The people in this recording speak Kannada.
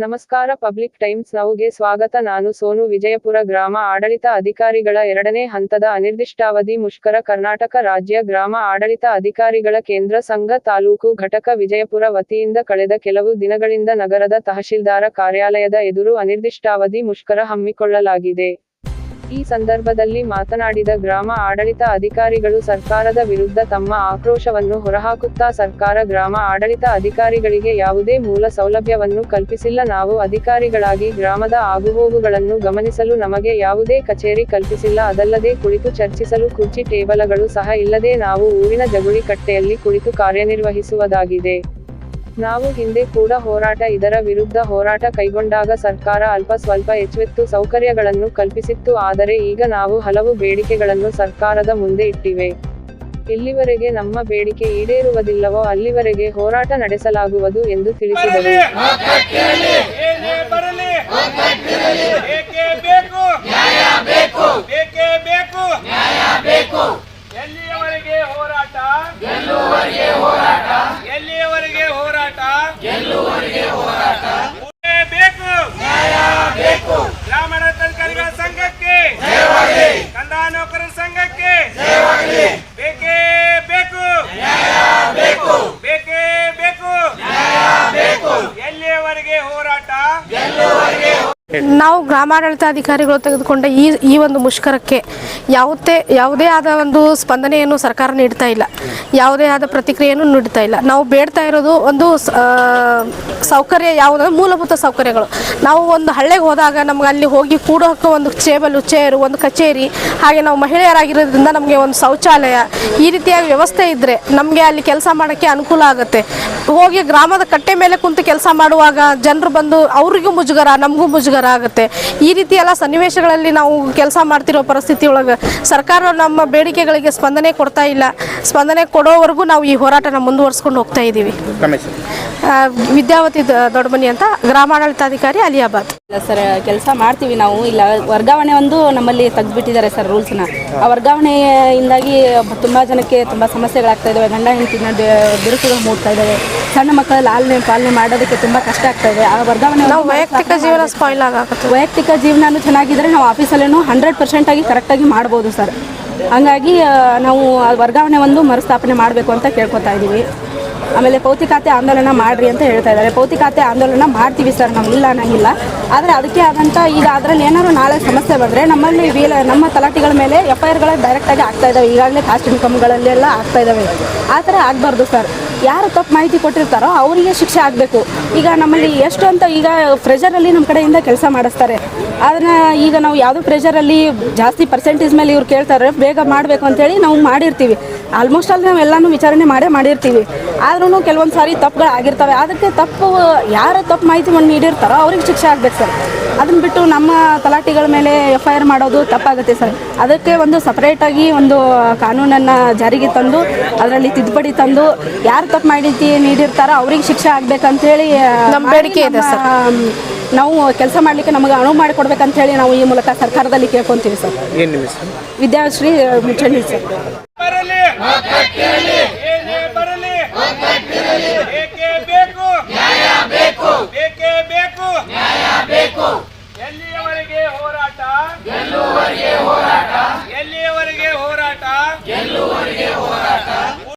ನಮಸ್ಕಾರ ಪಬ್ಲಿಕ್ ಟೈಮ್ಸ್ ನೌಗೆ ಸ್ವಾಗತ. ನಾನು ಸೋನು. ವಿಜಯಪುರ ಗ್ರಾಮ ಆಡಳಿತ ಅಧಿಕಾರಿಗಳ 2ನೇ ಹಂತದ ಅನಿರ್ದಿಷ್ಟಾವಧಿ ಮುಷ್ಕರ. ಕರ್ನಾಟಕ ರಾಜ್ಯ ಗ್ರಾಮ ಆಡಳಿತ ಅಧಿಕಾರಿಗಳ ಕೇಂದ್ರ ಸಂಘ ತಾಲೂಕು ಘಟಕ ವಿಜಯಪುರ ವತಿಯಿಂದ ಕಳೆದ ಕೆಲವು ದಿನಗಳಿಂದ ನಗರದ ತಹಶೀಲ್ದಾರ ಕಾರ್ಯಾಲಯದ ಎದುರು ಅನಿರ್ದಿಷ್ಟಾವಧಿ ಮುಷ್ಕರ ಹಮ್ಮಿಕೊಳ್ಳಲಾಗಿದೆ. ಈ ಸಂದರ್ಭದಲ್ಲಿ ಮಾತನಾಡಿದ ಗ್ರಾಮ ಆಡಳಿತ ಅಧಿಕಾರಿಗಳು ಸರ್ಕಾರದ ವಿರುದ್ಧ ತಮ್ಮ ಆಕ್ರೋಶವನ್ನು ಹೊರಹಾಕುತ್ತಾ, ಸರ್ಕಾರ ಗ್ರಾಮ ಆಡಳಿತ ಅಧಿಕಾರಿಗಳಿಗೆ ಯಾವುದೇ ಮೂಲ ಸೌಲಭ್ಯವನ್ನು ಕಲ್ಪಿಸಿಲ್ಲ. ನಾವು ಅಧಿಕಾರಿಗಳಾಗಿ ಗ್ರಾಮದ ಆಗುಹೋಗುಗಳನ್ನು ಗಮನಿಸಲು ನಮಗೆ ಯಾವುದೇ ಕಚೇರಿ ಕಲ್ಪಿಸಿಲ್ಲ. ಅದಲ್ಲದೆ ಕುಳಿತು ಚರ್ಚಿಸಲು ಕುರ್ಚಿ ಟೇಬಲಗಳು ಸಹ ಇಲ್ಲದೆ ನಾವು ಊರಿನ ಜಗುಳಿ ಕಟ್ಟೆಯಲ್ಲಿ ಕುಳಿತು ಕಾರ್ಯನಿರ್ವಹಿಸುವುದಾಗಿದೆ. ನಾವು ಹಿಂದೆ ಕೂಡ ಇದರ ವಿರುದ್ಧ ಹೋರಾಟ ಕೈಗೊಂಡಾಗ ಸರ್ಕಾರ ಅಲ್ಪ ಸ್ವಲ್ಪ ಎಚ್ಚೆತ್ತು ಸೌಕರ್ಯಗಳನ್ನು ಕಲ್ಪಿಸಿತ್ತು. ಆದರೆ ಈಗ ನಾವು ಹಲವು ಬೇಡಿಕೆಗಳನ್ನು ಸರ್ಕಾರದ ಮುಂದೆ ಇಟ್ಟಿವೆ. ಎಲ್ಲಿವರೆಗೆ ನಮ್ಮ ಬೇಡಿಕೆ ಈಡೇರುವುದಿಲ್ಲವೋ ಅಲ್ಲಿವರೆಗೆ ಹೋರಾಟ ನಡೆಸಲಾಗುವುದು ಎಂದು ತಿಳಿಸಿದರು. ಎಲ್ಲಿಯವರೆಗೆ ಹೋರಾಟ ಎಲ್ಲಿಯವರೆಗೆ ಹೋರಾಟ ಬೇಕು ಗ್ರಾಮೀಣ ಅಧಿಕಾರಿಗಳ ಸಂಘಕ್ಕೆ, ಕಂದಾಯ ನೌಕರರ ಸಂಘಕ್ಕೆ ಬೇಕೇ ಬೇಕು, ಬೇಕೇ ಬೇಕು. ಎಲ್ಲಿಯವರೆಗೆ ಹೋರಾಟ? ನಾವು ಗ್ರಾಮಾಡಳಿತಾಧಿಕಾರಿಗಳು ತೆಗೆದುಕೊಂಡ ಈ ಒಂದು ಮುಷ್ಕರಕ್ಕೆ ಯಾವುದೇ ಆದ ಒಂದು ಸ್ಪಂದನೆಯನ್ನು ಸರ್ಕಾರ ನೀಡ್ತಾ ಇಲ್ಲ, ಯಾವುದೇ ಆದ ಪ್ರತಿಕ್ರಿಯೆಯನ್ನು ನೀಡ್ತಾ ಇಲ್ಲ. ನಾವು ಬೇಡ್ತಾ ಇರೋದು ಒಂದು ಸೌಕರ್ಯ, ಯಾವುದಂದ್ರೆ ಮೂಲಭೂತ ಸೌಕರ್ಯಗಳು. ನಾವು ಒಂದು ಹಳ್ಳಿಗೆ ಹೋದಾಗ ನಮ್ಗೆ ಅಲ್ಲಿ ಹೋಗಿ ಕೂಡೋಕೆ ಒಂದು ಟೇಬಲು, ಚೇರು, ಒಂದು ಕಚೇರಿ, ಹಾಗೆ ನಾವು ಮಹಿಳೆಯರಾಗಿರೋದ್ರಿಂದ ನಮಗೆ ಒಂದು ಶೌಚಾಲಯ, ಈ ರೀತಿಯಾಗಿ ವ್ಯವಸ್ಥೆ ಇದ್ದರೆ ನಮಗೆ ಅಲ್ಲಿ ಕೆಲಸ ಮಾಡೋಕ್ಕೆ ಅನುಕೂಲ ಆಗುತ್ತೆ. ಹೋಗಿ ಗ್ರಾಮದ ಕಟ್ಟೆ ಮೇಲೆ ಕುಂತು ಕೆಲಸ ಮಾಡುವಾಗ ಜನರು ಬಂದು ಅವರಿಗೂ ಮುಜುಗರ, ನಮಗೂ ಮುಜುಗರ ಆಗುತ್ತೆ. ಈ ರೀತಿ ಎಲ್ಲ ಸನ್ನಿವೇಶಗಳಲ್ಲಿ ನಾವು ಕೆಲಸ ಮಾಡ್ತಿರೋ ಪರಿಸ್ಥಿತಿ ಒಳಗೆ ಸರ್ಕಾರ ನಮ್ಮ ಬೇಡಿಕೆಗಳಿಗೆ ಸ್ಪಂದನೆ ಕೊಡ್ತಾ ಇಲ್ಲ. ಸ್ಪಂದನೆ ಕೊಡೋವರೆಗೂ ನಾವು ಈ ಹೋರಾಟನ ಮುಂದುವರಿಸ್ಕೊಂಡು ಹೋಗ್ತಾ ಇದ್ದೀವಿ. ವಿದ್ಯಾವತಿ ದೊಡ್ಡಮನಿ ಅಂತ, ಗ್ರಾಮಾಡಳಿತಾಧಿಕಾರಿ ಅಲಿಯಾಬಾದ್. ಸರ್, ಕೆಲಸ ಮಾಡ್ತೀವಿ ನಾವು. ಇಲ್ಲ, ವರ್ಗಾವಣೆ ಒಂದು ನಮ್ಮಲ್ಲಿ ತೆಗೆದುಬಿಟ್ಟಿದ್ದಾರೆ ಸರ್ ರೂಲ್ಸ್ನ. ಆ ವರ್ಗಾವಣೆಯಿಂದಾಗಿ ತುಂಬ ಜನಕ್ಕೆ ತುಂಬ ಸಮಸ್ಯೆಗಳಾಗ್ತಾ ಇದ್ದಾವೆ. ಗಂಡ ಹೆಂಡತಿ ಬಿರುಕುಗಳು ಮೂಡ್ತಾ ಇದ್ದಾವೆ. ಸಣ್ಣ ಮಕ್ಕಳ ಲಾಲನೆ ಪಾಲನೆ ಮಾಡೋದಕ್ಕೆ ತುಂಬ ಕಷ್ಟ ಆಗ್ತಾ ಇದೆ. ಆ ವರ್ಗಾವಣೆ ನಾವು ವೈಯಕ್ತಿಕ ಜೀವನ ಸ್ಪಾಯ್ಲ್ ಆಗುತ್ತೆ. ವೈಯಕ್ತಿಕ ಜೀವನನೂ ಚೆನ್ನಾಗಿದ್ದರೆ ನಾವು ಆಫೀಸಲ್ಲೂ 100% ಆಗಿ ಕರೆಕ್ಟಾಗಿ ಮಾಡ್ಬೋದು ಸರ್. ಹಂಗಾಗಿ ನಾವು ವರ್ಗಾವಣೆ ಒಂದು ಮರುಸ್ಥಾಪನೆ ಮಾಡಬೇಕು ಅಂತ ಕೇಳ್ಕೊತಾ ಇದ್ದೀವಿ. ಆಮೇಲೆ ಪೌತಿಕಾತೆ ಆಂದೋಲನ ಮಾಡಿರಿ ಅಂತ ಹೇಳ್ತಾ ಇದ್ದಾರೆ. ಪೌತಿಕಾತೆ ಆಂದೋಲನ ಮಾಡ್ತೀವಿ ಸರ್, ನಾವು ಇಲ್ಲ ಅನ್ನಂಗಿಲ್ಲ. ಆದರೆ ಅದಕ್ಕೆ ಆದಂಥ ಈಗ ಅದರಲ್ಲಿ ಏನಾದ್ರು ನಾಳೆ ಸಮಸ್ಯೆ ಬಂದರೆ ನಮ್ಮಲ್ಲಿ ನಮ್ಮ ತಲಾಟಿಗಳ ಮೇಲೆ FIRಗಳು ಡೈರೆಕ್ಟಾಗಿ ಆಗ್ತಾ ಇದ್ದಾವೆ. ಈಗಾಗಲೇ ಕಾಸ್ಟ್ ಇನ್ಕಮ್ಗಳಲ್ಲೆಲ್ಲ ಆಗ್ತಾ ಇದ್ದಾವೆ. ಆ ಥರ ಆಗಬಾರ್ದು ಸರ್. ಯಾರು ತಪ್ಪು ಮಾಹಿತಿ ಕೊಟ್ಟಿರ್ತಾರೋ ಅವರಿಗೆ ಶಿಕ್ಷೆ ಆಗಬೇಕು. ಈಗ ನಮ್ಮಲ್ಲಿ ಎಷ್ಟು ಅಂತ ಈಗ ಪ್ರೆಷರಲ್ಲಿ ನಮ್ಮ ಕಡೆಯಿಂದ ಕೆಲಸ ಮಾಡಿಸ್ತಾರೆ. ಅದನ್ನು ಈಗ ನಾವು ಯಾವುದೋ ಪ್ರೆಷರಲ್ಲಿ ಜಾಸ್ತಿ ಪರ್ಸೆಂಟೇಜ್ ಮೇಲೆ ಇವ್ರು ಕೇಳ್ತಾರೆ, ಬೇಗ ಮಾಡಬೇಕು ಅಂತೇಳಿ ನಾವು ಮಾಡಿರ್ತೀವಿ. ಆಲ್ಮೋಸ್ಟ್ ಅಲ್ಲಿ ನಾವು ಎಲ್ಲನೂ ವಿಚಾರಣೆ ಮಾಡಿರ್ತೀವಿ. ಆದ್ರೂ ಕೆಲವೊಂದು ಸಾರಿ ತಪ್ಪುಗಳು ಆಗಿರ್ತವೆ. ಅದಕ್ಕೆ ಯಾರು ತಪ್ಪು ಮಾಹಿತಿ ನೀಡಿರ್ತಾರೋ ಅವ್ರಿಗೆ ಶಿಕ್ಷೆ ಆಗಬೇಕು ಸರ್. ಅದನ್ನು ಬಿಟ್ಟು ನಮ್ಮ ತಲಾಟಿಗಳ ಮೇಲೆ FIR ಮಾಡೋದು ತಪ್ಪಾಗುತ್ತೆ ಸರ್. ಅದಕ್ಕೆ ಒಂದು ಸಪ್ರೇಟಾಗಿ ಒಂದು ಕಾನೂನನ್ನು ಜಾರಿಗೆ ತಂದು ಅದರಲ್ಲಿ ತಿದ್ದುಪಡಿ ತಂದು ಯಾರು ತಪ್ಪು ಮಾಹಿತಿ ನೀಡಿರ್ತಾರೋ ಅವ್ರಿಗೆ ಶಿಕ್ಷೆ ಆಗಬೇಕಂತೇಳಿ ನಮ್ಮ ಬೇಡಿಕೆ ಇದೆ ಸರ್. ನಾವು ಕೆಲಸ ಮಾಡಲಿಕ್ಕೆ ನಮಗೆ ಅನುವು ಮಾಡಿಕೊಡ್ಬೇಕಂತ ಹೇಳಿ ನಾವು ಈ ಮೂಲಕ ಸರ್ಕಾರದಲ್ಲಿ ಕೇಳ್ಕೊಂತೀವಿ ಸರ್. ವಿದ್ಯಾಶ್ರೀ ಮುಚ್ಚಂಡಿ ಸರ್. ಎಲ್ಲಿಯವರೆಗೆ ಹೋರಾಟ